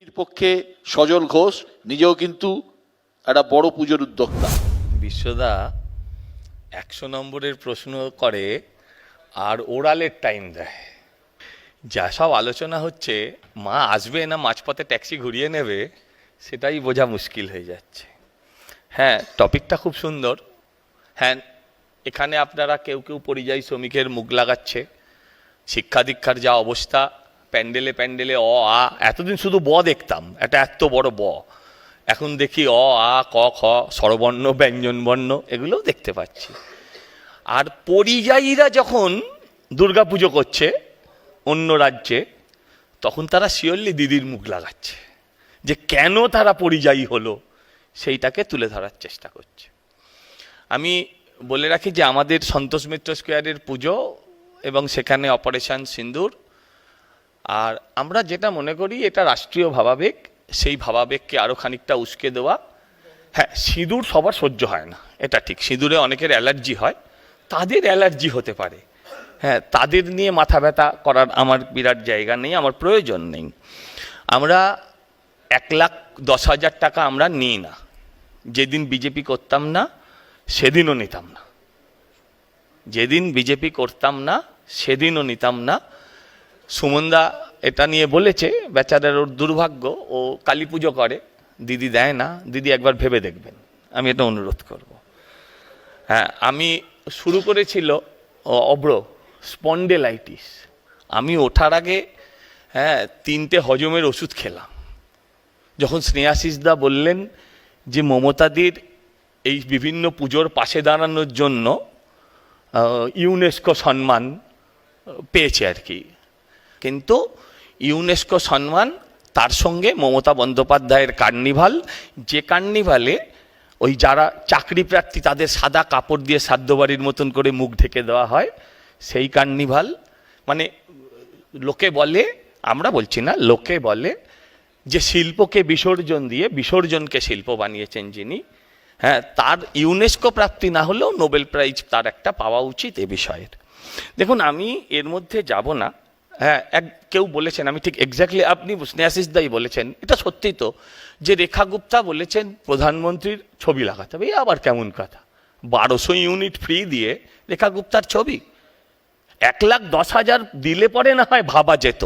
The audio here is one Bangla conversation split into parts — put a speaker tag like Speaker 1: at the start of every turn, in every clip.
Speaker 1: এর পক্ষে সজল ঘোষ নিজেও কিন্তু একটা বড় পুজোর উদ্যোক্তা।
Speaker 2: বিশ্বদা 100 নম্বরের প্রশ্ন করে আর ওরালের টাইম দেয়। যা সব আলোচনা হচ্ছে, মা আসবে না মাঝপথে ট্যাক্সি ঘুরিয়ে নেবে, সেটাই বোঝা মুশকিল হয়ে যাচ্ছে। হ্যাঁ, টপিকটা খুব সুন্দর। হ্যাঁ, এখানে আপনারা কেউ কেউ পরিযায়ী শ্রমিকের মুখ লাগাচ্ছে। শিক্ষা দীক্ষার যা অবস্থা, প্যান্ডেলে প্যান্ডেলে আ, এতদিন শুধু ব দেখতাম, এটা এত বড় ব, এখন দেখি আ ক খ স্বরবর্ণ ব্যঞ্জনবর্ণ এগুলোও দেখতে পাচ্ছি। আর পরিযায়ীরা যখন দুর্গাপুজো করছে অন্য রাজ্যে, তখন তারা শিওরলি দিদির মুখ লাগাচ্ছে, যে কেন তারা পরিযায়ী হলো সেইটাকে তুলে ধরার চেষ্টা করছে। আমি বলে রাখি যে আমাদের সন্তোষ মিত্র স্কোয়ারের পুজো এবং সেখানে অপারেশন সিন্দুর, আর আমরা যেটা মনে করি এটা রাষ্ট্রীয় ভাবাবেগ, সেই ভাবাবেগকে আরও খানিকটা উস্কে দেওয়া। হ্যাঁ, সিঁদুর সবার সহ্য হয় না, এটা ঠিক। সিঁদুরে অনেকের অ্যালার্জি হয়, তাদের অ্যালার্জি হতে পারে। হ্যাঁ, তাদের নিয়ে মাথা ব্যথা করার আমার বিরাট জায়গা নেই, আমার প্রয়োজন নেই। আমরা 1,10,000 টাকা আমরা নিই না। যেদিন বিজেপি করতাম না সেদিনও নিতাম না, যেদিন বিজেপি করতাম না সেদিনও নিতাম না। সুমনদা এটা নিয়ে বলেছে, বেচারার ওর দুর্ভাগ্য, ও কালী পুজো করে, দিদি দেয় না। দিদি একবার ভেবে দেখবেন, আমি এটা অনুরোধ করব। হ্যাঁ, আমি শুরু করেছিল অব্র স্পন্ডেলাইটিস, আমি ওঠার আগে 3টে হজমের ওষুধ খেলাম। যখন স্নেহাশিসদা বললেন যে মমতাদির এই বিভিন্ন পুজোর পাশে দাঁড়ানোর জন্য ইউনেস্কো সম্মান পেয়েছে আর কি, কিন্তু ইউনেস্কো সম্মান, তার সঙ্গে মমতা বন্দ্যোপাধ্যায়ের কার্নিভাল, যে কার্নিভালে ওই যারা চাকরি প্রার্থী তাদের সাদা কাপড় দিয়ে সাধ্যবাড়ির মতন করে মুখ ঢেকে দেওয়া হয়, সেই কার্নিভাল। মানে লোকে বলে, আমরা বলছি না, লোকে বলে যে শিল্পকে বিসর্জন দিয়ে বিসর্জনকে শিল্প বানিয়েছেন যিনি, হ্যাঁ, তার ইউনেস্কো প্রাপ্তি না হলেও নোবেল প্রাইজ তার একটা পাওয়া উচিত এ বিষয়ের। দেখুন, আমি এর মধ্যে যাব না। হ্যাঁ, কেউ বলেছেন, আমি ঠিক এক্স্যাক্টলি, আপনি স্নেহাশিস দাই বলেছেন, এটা সত্যি তো, যে রেখা গুপ্তা বলেছেন প্রধানমন্ত্রীর ছবি লাগাতে হবে। আবার কেমন কথা, 1200 ইউনিট ফ্রি দিয়ে রেখা গুপ্তার ছবি 1,10,000 দিলে পরে না হয় ভাবা যেত।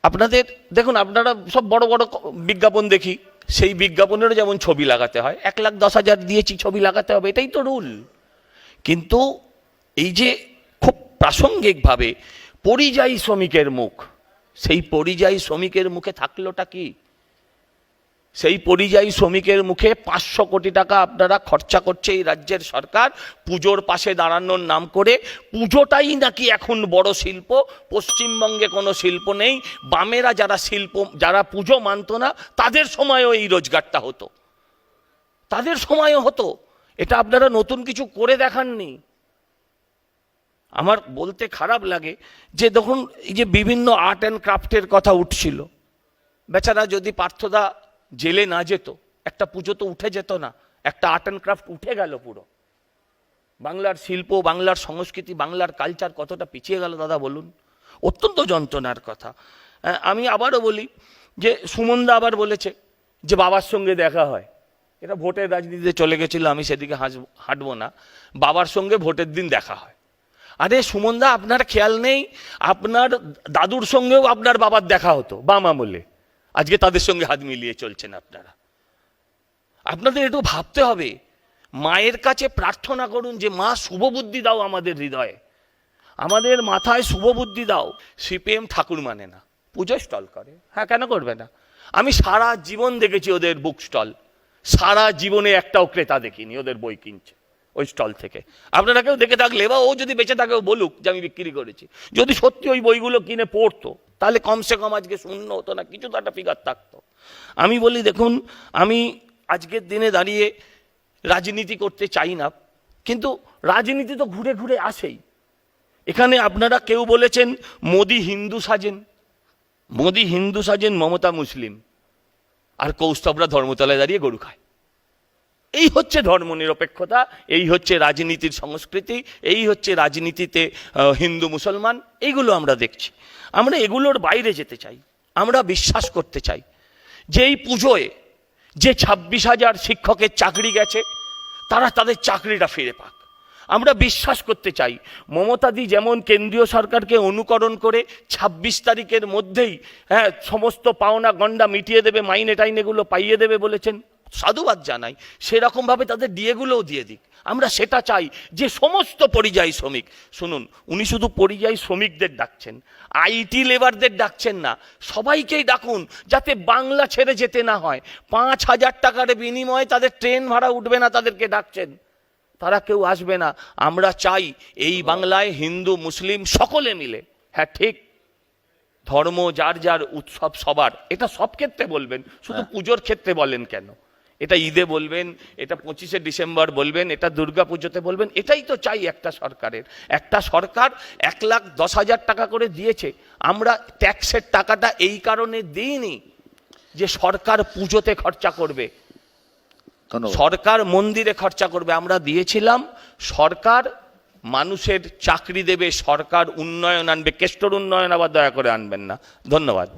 Speaker 2: আপনাদের দেখুন, আপনারা সব বড় বড় বিজ্ঞাপন দেখি, সেই বিজ্ঞাপনেরও যেমন ছবি লাগাতে হয়, 1,10,000 দিয়েছি ছবি লাগাতে হবে, এটাই তো রুল। কিন্তু এই যে খুব প্রাসঙ্গিকভাবে পরিযায়ী শ্রমিকের মুখ, সেই পরিযায়ী শ্রমিকের মুখে থাকলোটা কি? সেই পরিযায়ী শ্রমিকের মুখে 500 কোটি টাকা আপনারা খরচা করছে এই রাজ্যের সরকার পুজোর পাশে দাঁড়ানোর নাম করে। পুজোটাই নাকি এখন বড় শিল্প, পশ্চিমবঙ্গে কোনো শিল্প নেই। বামেরা যারা পুজো মানত না, তাদের সময়ও এই রোজগারটা হতো, তাদের সময়ও হতো। এটা আপনারা নতুন কিছু করে দেখাননি। আমার বলতে খারাপ লাগে যে দেখুন, এই যে বিভিন্ন আর্ট অ্যান্ড ক্রাফটের কথা উঠছিল, বেচারা যদি পার্থদা জেলে না যেত, একটা পুজো তো উঠে যেত না। একটা আর্ট অ্যান্ড ক্রাফট উঠে গেল পুরো। বাংলার শিল্প, বাংলার সংস্কৃতি, বাংলার কালচার কতটা পিছিয়ে গেল দাদা বলুন। অত্যন্ত যন্ত্রণার কথা। আমি আবারও বলি যে সুমনদা আবার বলেছে যে বাবার সঙ্গে দেখা হয়, এটা ভোটের রাজনীতিতে চলে গেছিল, আমি সেদিকে হাঁটবো না। বাবার সঙ্গে ভোটের দিন দেখা হয়। আরে সুমনদা, আপনার খেয়াল নেই আপনার দাদুর সঙ্গেও আপনার বাবার দেখা হতো বাম আমলে, আজকে তাদের সঙ্গে হাত মিলিয়ে চলছেন আপনারা। আপনাদের একটু ভাবতে হবে। মায়ের কাছে প্রার্থনা করুন যে মা শুভ বুদ্ধি দাও আমাদের হৃদয়ে, আমাদের মাথায় শুভ বুদ্ধি দাও। সিপিএম ঠাকুর মানে না, পুজো স্টল করে। হ্যাঁ, কেন করবে না? আমি সারা জীবন দেখেছি ওদের বুক স্টল, সারা জীবনে একটাও ক্রেতা দেখিনি ওদের বই কিনছে ওই স্টল থেকে। আপনারা কেউ দেখে থাকলে, বা ও যদি বেঁচে থাকেও বলুক যে আমি বিক্রি করেছি। যদি সত্যি ওই বইগুলো কিনে পড়তো, তাহলে কমসে কম আজকে শূন্য হতো না, কিছু তো একটা ফিগার থাকতো। আমি বলি দেখুন, আমি আজকের দিনে দাঁড়িয়ে রাজনীতি করতে চাই না, কিন্তু রাজনীতি তো ঘুরে ঘুরে আসেই। এখানে আপনারা কেউ বলেছেন মোদি হিন্দু সাজেন, মোদি হিন্দু সাজেন, মমতা মুসলিম, আর কৌস্তবরা ধর্মতলায় দাঁড়িয়ে গরু খায়। এই হচ্ছে ধর্মনিরপেক্ষতা, এই হচ্ছে রাজনীতির সংস্কৃতি, এই হচ্ছে রাজনীতিতে হিন্দু মুসলমান, এইগুলো আমরা দেখছি। আমরা এগুলোর বাইরে যেতে চাই। আমরা বিশ্বাস করতে চাই যে এই পুজোয় যে 26,000 শিক্ষকের চাকরি গেছে তারা তাদের চাকরিটা ফিরে পাক। আমরা বিশ্বাস করতে চাই মমতাদি যেমন কেন্দ্রীয় সরকারকে অনুকরণ করে 26 তারিখের মধ্যেই সমস্ত পাওনা গন্ডা মিটিয়ে দেবে, মাইনে টাইনেগুলো পাইয়ে দেবে বলেছেন, সাধুবাদ জানাই, সেরকমভাবে তাদের ডিএগুলোও দিয়ে দিক। আমরা সেটা চাই যে সমস্ত পরিযায়ী শ্রমিক, শুনুন উনি শুধু পরিযায়ী শ্রমিকদের ডাকছেন, আইটি লেবারদের ডাকছেন না, সবাইকেই ডাকুন যাতে বাংলা ছেড়ে যেতে না হয়। 5,000 টাকার বিনিময়ে তাদের ট্রেন ভাড়া উঠবে না, তাদেরকে ডাকছেন, তারা কেউ আসবে না। আমরা চাই এই বাংলায় হিন্দু মুসলিম সকলে মিলে, হ্যাঁ ঠিক, ধর্ম যার যার উৎসব সবার, এটা সব ক্ষেত্রে বলবেন, শুধু পুজোর ক্ষেত্রে বলেন কেন? এটা ঈদে বলবেন, এটা 25শে ডিসেম্বর বলবেন, এটা দুর্গা পুজোতে বলবেন। এটাই তো চাই একটা সরকারের। একটা সরকার 1,10,000 টাকা করে দিয়েছে। আমরা ট্যাক্সের টাকাটা এই কারণে দিইনি যে সরকার পুজোতে খরচা করবে,
Speaker 1: ধন্যবাদ।
Speaker 2: সরকার মন্দিরে খরচা করবে। আমরা দিয়েছিলাম সরকার মানুষের চাকরি দেবে, সরকার উন্নয়ন আনবে। কেষ্টর উন্নয়ন আবার দয়া করে আনবেন না। ধন্যবাদ।